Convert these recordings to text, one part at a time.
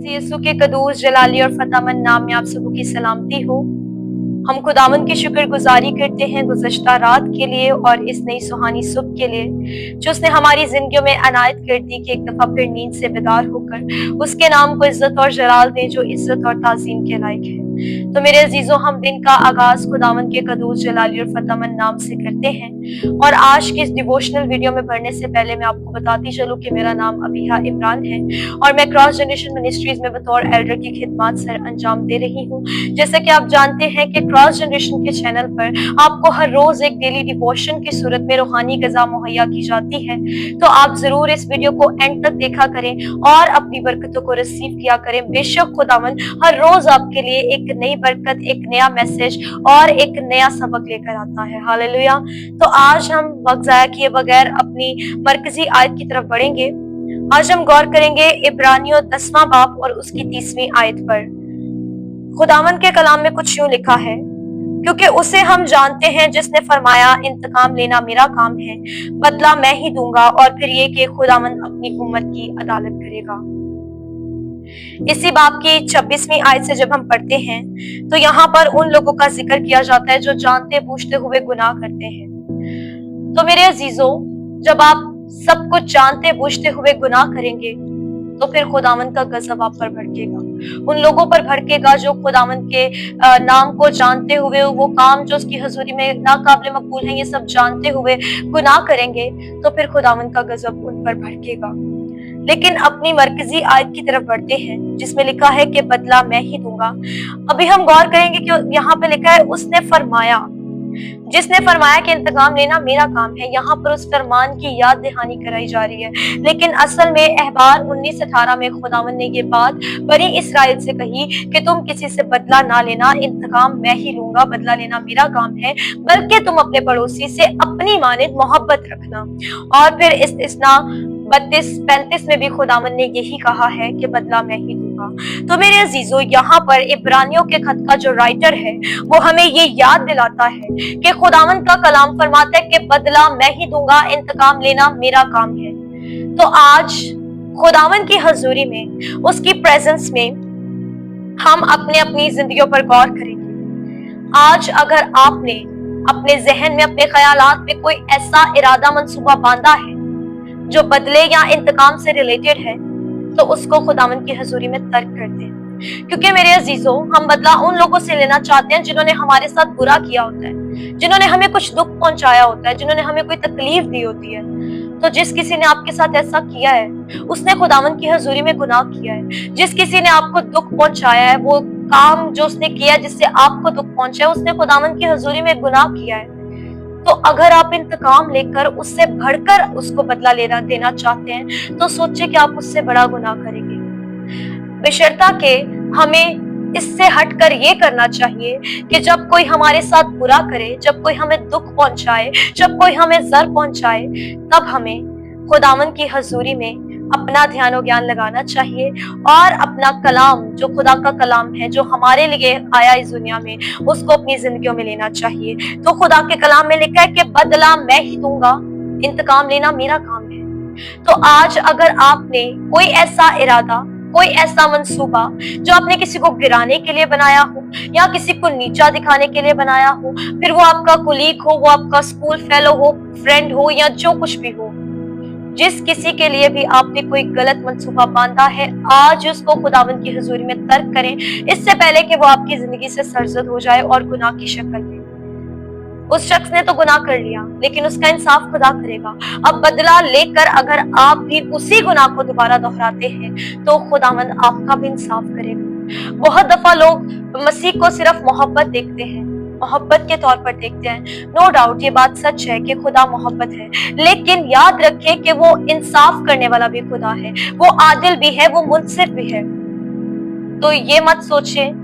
यीशु के कदूस जलाली और फतामंद नाम में आप सबों की सलामती हो। हम खुदावंद की शुक्रगुजारी करते हैं गुज़श्ता रात के लिए और इस नई सुहानी सुबह के लिए जो उसने हमारी जिंदगियों में अनायत कर दी कि एक दफा फिर नींद से बेदार होकर उसके नाम को इज्जत और जलाल दें जो इज्जत और ताज़ीम के लायक है। तो मेरे अजीजों, हम दिन का आगाज खुदावंद के कदूस जलाली और फतामंद नाम से करते हैं। और आज की इस डिवोशनल वीडियो में बढ़ने से पहले मैं आपको बताती चलूं कि मेरा नाम अबीहा इमरान है और मैं क्रॉस जनरेशन मिनिस्ट्रीज में बतौर एल्डर की खिदमत सर अंजाम दे रही हूँ। जैसा कि आप जानते हैं कि क्रॉस जनरेशन के चैनल पर आपको हर रोज एक डेली डिवोशन की सूरत में रूहानी ग़िज़ा मुहैया की जाती है। तो आप जरूर इस वीडियो को एंड तक देखा करें और अपनी बरकतों को रिसीव किया करें। बेशक खुदावंद हर रोज आपके लिए एक नई बरकत, एक नया मैसेज और एक नया सबक लेकर आता है। हालेलुया। तो आज हम वक्त जाया किए बगैर अपनी मरकजी आयत की तरफ बढ़ेंगे। आज हम गौर करेंगे इब्रानियों 10वां बाब और उसकी 30वीं आयत पर। खुदावंद के कलाम में कुछ यूं लिखा है, क्योंकि उसे हम जानते हैं जिसने फरमाया इंतकाम लेना मेरा काम है, बदला मैं ही दूंगा। और फिर ये कि खुदावंद अपनी उम्मत की अदालत करेगा। इसी बाब की 26वीं आयत से जब हम पढ़ते हैं तो यहाँ पर उन लोगों का जिक्र किया जाता है जो जानते बूझते हुए गुनाह करते हैं। तो मेरे अजीजों, जब आप सब कुछ जानते बूझते हुए गुनाह करेंगे तो फिर खुदावंद का गजब आप पर भड़केगा। उन लोगों पर भड़केगा जो खुदावंद के नाम को जानते हुए, वो काम जो उसकी हजूरी में नाकाबिल मकबूल है, ये सब जानते हुए गुनाह करेंगे तो फिर खुदावंद का गजब उन पर भड़केगा। लेकिन अपनी मरकजी आयत की तरफ बढ़ते हैं जिसमें लिखा है कि बदला मैं ही दूंगा। अभी हम गौर करेंगे कि यहाँ पे लिखा है उसने फरमाया, जिसने फरमाया कि इंतकाम लेना मेरा काम है। यहाँ पर उस फरमान की याद दहानी कराई जा रही है, लेकिन असल में अहबार 19:18 में खुदावंद ने ये बात बनी इसराइल से कही कि तुम किसी से बदला ना लेना, इंतकाम मैं ही लूंगा, बदला लेना मेरा काम है, बल्कि तुम अपने पड़ोसी से अपनी मानिद मोहब्बत रखना। और फिर इस्तिस्ना 32-35 में भी खुदावंद ने यही कहा है कि बदला मैं ही दूंगा। तो मेरे अजीजों, यहाँ पर इब्रानियों के खत का जो राइटर है वो हमें ये याद दिलाता है कि खुदावंद का कलाम फरमाता है कि बदला मैं ही दूंगा, इंतकाम लेना मेरा काम है। तो आज खुदावंद की हजूरी में, उसकी प्रेजेंस में हम अपनी जिंदगियों पर गौर करेंगे। आज अगर आपने अपने जहन में, अपने ख्यालात में कोई ऐसा इरादा मंसूबा बांधा है जो बदले या इंतकाम से रिलेटेड है, तो उसको खुदावंद की हजूरी में तर्क करते हैं। क्योंकि मेरे अजीजों, हम बदला उन लोगों से लेना चाहते हैं जिन्होंने हमारे साथ बुरा किया होता है, जिन्होंने हमें कुछ दुख पहुंचाया होता है, जिन्होंने हमें कोई तकलीफ दी होती है। तो जिस किसी ने आपके साथ ऐसा किया है उसने खुदावंद की हजूरी में गुनाह किया है। जिस किसी ने आपको दुख पहुंचाया है, वो काम जो उसने किया जिससे आपको दुख पहुंचा है, उसने खुदावंद की हजूरी में गुनाह किया है। तो अगर आप इंतकाम लेकर उससे बढ़कर उसको बदला देना चाहते हैं तो सोचिए कि आप उससे बड़ा गुनाह करेंगे। बशर्ता के हमें इससे हटकर ये करना चाहिए कि जब कोई हमारे साथ बुरा करे, जब कोई हमें दुख पहुंचाए, जब कोई हमें जर पहुंचाए, तब हमें खुदावंद की हजूरी में अपना ध्यान और ज्ञान लगाना चाहिए और अपना कलाम, जो खुदा का कलाम है, जो हमारे लिए आया इस दुनिया में, उसको अपनी जिंदगियों में लेना चाहिए। तो खुदा के कलाम में लिखा है कि बदला मैं ही दूंगा, इंतकाम लेना मेरा काम है। तो आज अगर आपने कोई ऐसा इरादा, कोई ऐसा मंसूबा जो आपने किसी को गिराने के लिए बनाया हो या किसी को नीचा दिखाने के लिए बनाया हो, फिर वो आपका कुलीग हो, वो आपका स्कूल फेलो हो, फ्रेंड हो या जो कुछ भी हो, जिस किसी के लिए भी आपने कोई गलत मंसूबा बांधा है, आज उसको खुदावंद की हजूरी में तर्क करें, इससे पहले कि वो आपकी जिंदगी से सरजद हो जाए और गुनाह की शक्ल में। उस शख्स ने तो गुनाह कर लिया, लेकिन उसका इंसाफ खुदा करेगा। अब बदला लेकर अगर आप भी उसी गुनाह को दोबारा दोहराते हैं तो खुदावंद आपका भी इंसाफ करेगा। बहुत दफा लोग मसीह को सिर्फ मोहब्बत देखते हैं, मोहब्बत के तौर पर देखते हैं। नो डाउट ये बात सच है कि खुदा मोहब्बत है, लेकिन याद रखें कि वो इंसाफ करने वाला भी खुदा है, वो आदिल भी है, वो मुनसिफ भी है। तो ये मत सोचें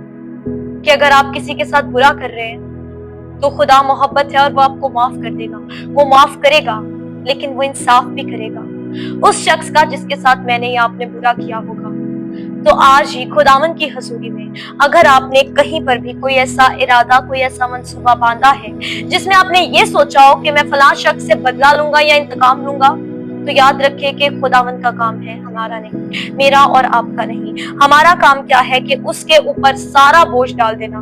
कि अगर आप किसी के साथ बुरा कर रहे हैं तो खुदा मोहब्बत है और वो आपको माफ कर देगा। वो माफ करेगा, लेकिन वो इंसाफ भी करेगा उस शख्स का जिसके साथ मैंने या आपने बुरा किया होगा। तो आज ही खुदावंद की हजूरी में अगर आपने कहीं पर भी कोई ऐसा इरादा, कोई ऐसा मंसूबा बांधा है जिसमें आपने ये सोचा हो कि मैं फलां शख्स से बदला लूंगा या इंतकाम लूंगा, तो याद रखिए कि खुदावंद का काम है, हमारा नहीं, मेरा और आपका नहीं। हमारा काम क्या है कि उसके ऊपर सारा बोझ डाल देना,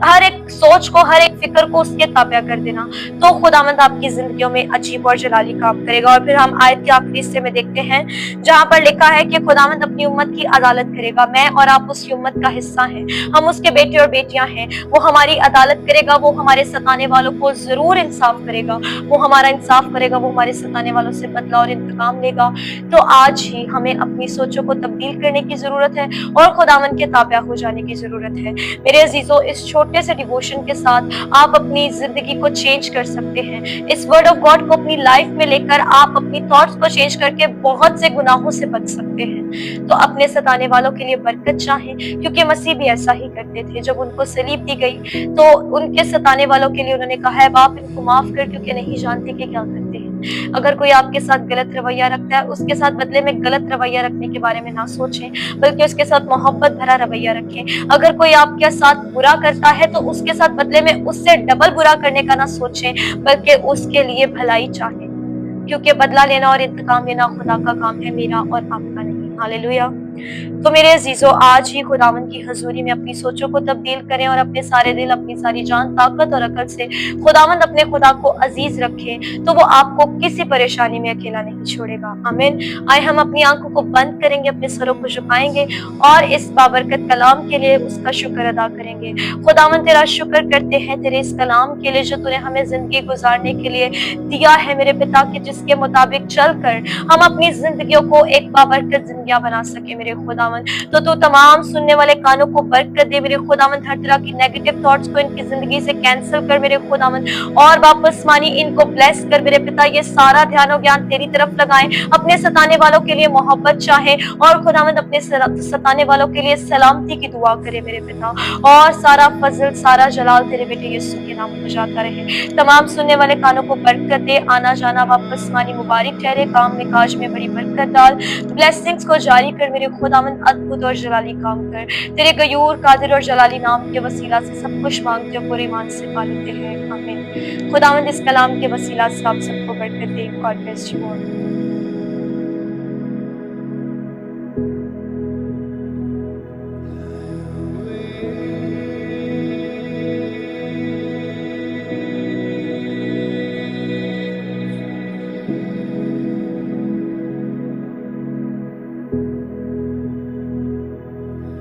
हर एक सोच को, हर एक फिक्र को उसके ताबे कर देना, तो खुदावंद आपकी जिंदगियों में अजीब और जलाली काम करेगा। और फिर हम आयत के आखिरी हिस्से में देखते हैं जहां पर लिखा है कि खुदावंद अपनी उम्मत की अदालत करेगा। मैं और आप उस उम्मत का हिस्सा हैं, हम उसके बेटे और बेटियां हैं। वो हमारी अदालत करेगा, वो हमारे सताने वालों को जरूर इंसाफ करेगा, वो हमारा इंसाफ करेगा, वो हमारे सताने वालों से बदला और इंतकाम लेगा। तो आज ही हमें अपनी सोचों को तब्दील करने की जरूरत है और खुदावंद के ताबे हो जाने की जरूरत है। मेरे अजीजों, इस छोटे से डिवोशन के साथ आप अपनी जिंदगी को चेंज कर सकते हैं। इस वर्ड ऑफ गॉड को अपनी लाइफ में लेकर आप अपनी थॉट्स को चेंज करके बहुत से गुनाहों से बच सकते हैं। तो अपने सताने वालों के लिए बरकत चाहें, क्योंकि मसीह भी ऐसा ही करते थे। जब उनको सलीब दी गई तो उनके सताने वालों के लिए उन्होंने कहा है, बाप इनको माफ कर, क्योंकि नहीं जानते कि क्या करते हैं। अगर कोई आपके साथ गलत रवैया रखता है, उसके साथ बदले में गलत रवैया रखने के बारे में ना सोचें, बल्कि उसके साथ मोहब्बत भरा रवैया रखें। अगर कोई आपके साथ बुरा करता है तो उसके साथ बदले में उससे डबल बुरा करने का ना सोचें, बल्कि उसके लिए भलाई चाहें, क्योंकि बदला लेना और इंतकाम लेना खुदा का काम है, मेरा और आपका नहीं। हालेलुया। तो मेरे अजीजों, आज ही खुदावंद की हजूरी में अपनी सोचों को तब्दील करें और अपने सारे दिल, अपनी सारी जान, ताकत और अकल से खुदावंद अपने खुदा को अजीज रखे, तो वो आपको किसी परेशानी में अकेला नहीं छोड़ेगा। आमीन। आए हम अपनी आंखों को बंद करेंगे, अपने सरों को झुकाएंगे और इस बाबरकत कलाम के लिए उसका शुक्र अदा करेंगे। खुदावंद तेरा शुक्र करते हैं तेरे इस कलाम के लिए जो तूने हमें जिंदगी गुजारने के लिए दिया है मेरे पिता, के जिसके मुताबिक चलकर हम अपनी जिंदगियों को एक बाबरकत जिंदगियां बना सके मेरे खुदावंद। तो तू तमाम सुनने वाले कानों को बरकत दे मेरे खुदावंद, हर तरह की नेगेटिव थॉट्स को इनकी जिंदगी से कैंसिल कर मेरे खुदावंद और वापस मानी इनको ब्लेस कर मेरे पिता। ये सारा ध्यान और ज्ञान तेरी तरफ लगाएं, अपने सताने वालों के लिए मोहब्बत चाहे और खुदावंद अपने सताने वालों के लिए सलामती की दुआ करे मेरे पिता। और सारा फजल, सारा जलाल तेरे बेटे यीशु के नाम में जाता रहे। तमाम सुनने वाले कानों को बरकत दे, आना जाना वापस मानी मुबारक ठहरे, काम में काज में बड़ी बरकत डाल, ब्लेसिंग्स को जारी कर मेरे खुदावंद, अद्भुत और जलाली काम कर। तेरे गयूर, कादिर और जलाली नाम के वसीला से सब कुछ मांगते हो, पूरे ईमान से पा लेते हैं। आमीन। खुदावंद इस कलाम के वसीला से आप सबको बरकत दे। God bless you all.